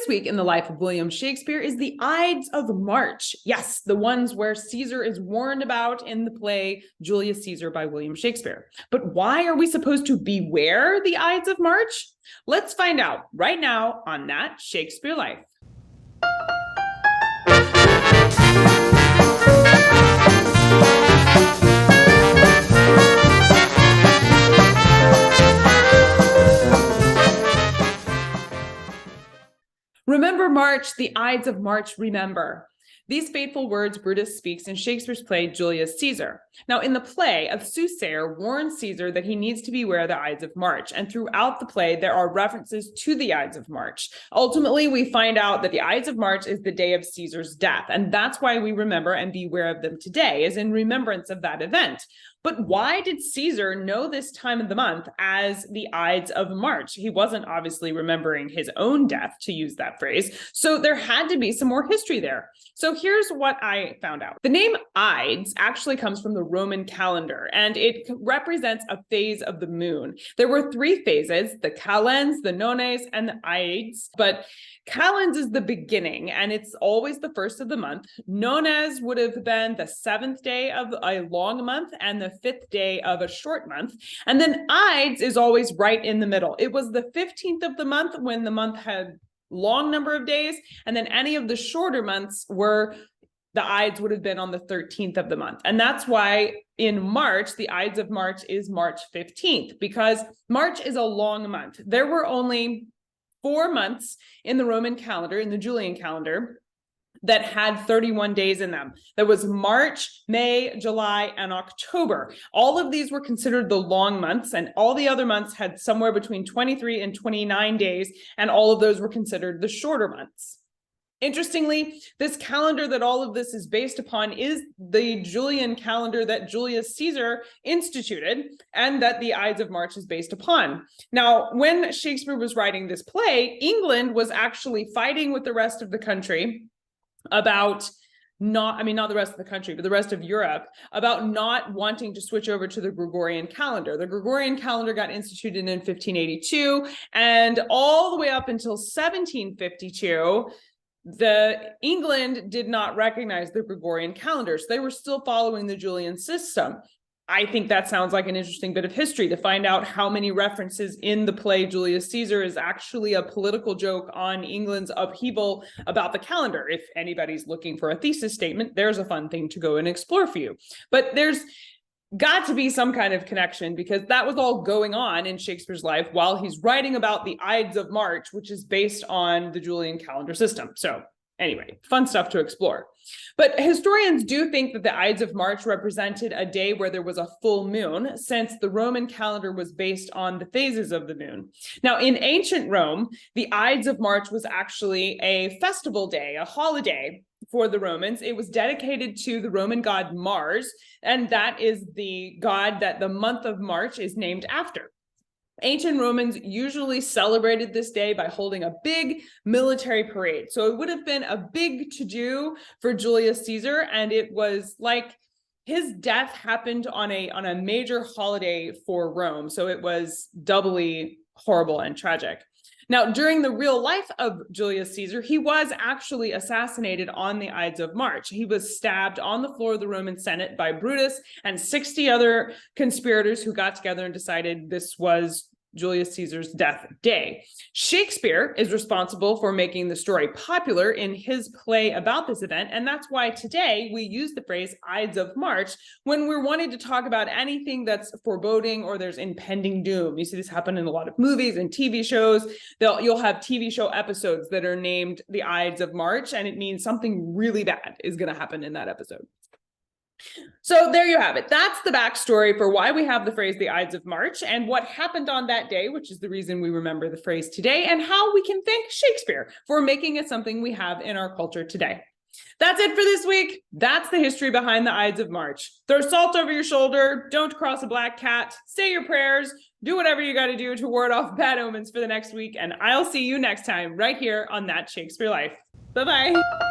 This week in the life of William Shakespeare is the Ides of March. Yes, the ones where Caesar is warned about in the play Julius Caesar by William Shakespeare. But why are we supposed to beware the Ides of March? Let's find out right now on That Shakespeare Life. Remember March, the Ides of March, remember. These fateful words Brutus speaks in Shakespeare's play Julius Caesar. Now, in the play, a soothsayer warns Caesar that he needs to beware the Ides of March, and throughout the play, there are references to the Ides of March. Ultimately, we find out that the Ides of March is the day of Caesar's death, and that's why we remember and beware of them today, is in remembrance of that event. But why did Caesar know this time of the month as the Ides of March? He wasn't obviously remembering his own death, to use that phrase, so there had to be some more history there. So here's what I found out. The name Ides actually comes from the Roman calendar, and it represents a phase of the moon. There were three phases: the calends, the nones, and the Ides, but calends is the beginning, and it's always the first of the month. Nones would have been the seventh day of a long month and the fifth day of a short month. And then Ides is always right in the middle. It was the 15th of the month when the month had long number of days, and then any of the shorter months were the Ides would have been on the 13th of the month. And that's why in March, the Ides of March is March 15th, because March is a long month. There were only 4 months in the Roman calendar, in the Julian calendar, that had 31 days in them. There was March, May, July, and October. All of these were considered the long months, and all the other months had somewhere between 23 and 29 days, and all of those were considered the shorter months. Interestingly, this calendar that all of this is based upon is the Julian calendar that Julius Caesar instituted and that the Ides of March is based upon. Now, when Shakespeare was writing this play, England was actually fighting with the rest of the country about not the rest of the country, but the rest of Europe, about not wanting to switch over to the Gregorian calendar. The Gregorian calendar got instituted in 1582, and all the way up until 1752, England did not recognize the Gregorian calendars. They were still following the Julian system. I think that sounds like an interesting bit of history to find out how many references in the play Julius Caesar is actually a political joke on England's upheaval about the calendar. If anybody's looking for a thesis statement, there's a fun thing to go and explore for you. But there's got to be some kind of connection, because that was all going on in Shakespeare's life while he's writing about the Ides of March, which is based on the Julian calendar system. So anyway, fun stuff to explore. But historians do think that the Ides of March represented a day where there was a full moon, since the Roman calendar was based on the phases of the moon. Now, in ancient Rome, the Ides of March was actually a festival day, a holiday for the Romans. It was dedicated to the Roman god Mars, and that is the god that the month of March is named after. Ancient Romans usually celebrated this day by holding a big military parade. So it would have been a big to-do for Julius Caesar, and it was like his death happened on a major holiday for Rome. So it was doubly horrible and tragic. Now, during the real life of Julius Caesar, he was actually assassinated on the Ides of March. He was stabbed on the floor of the Roman Senate by Brutus and 60 other conspirators who got together and decided this was Julius Caesar's death day. Shakespeare is responsible for making the story popular in his play about this event, and that's why today we use the phrase Ides of March when we're wanting to talk about anything that's foreboding or there's impending doom. You see this happen in a lot of movies and TV shows. You'll have TV show episodes that are named the Ides of March, and it means something really bad is going to happen in that episode. So there you have it. That's the backstory for why we have the phrase the Ides of March and what happened on that day, which is the reason we remember the phrase today, and how we can thank Shakespeare for making it something we have in our culture today. That's it for this week. That's the history behind the Ides of March. Throw salt over your shoulder. Don't cross a black cat. Say your prayers. Do whatever you got to do to ward off bad omens for the next week. And I'll see you next time right here on That Shakespeare Life. Bye-bye.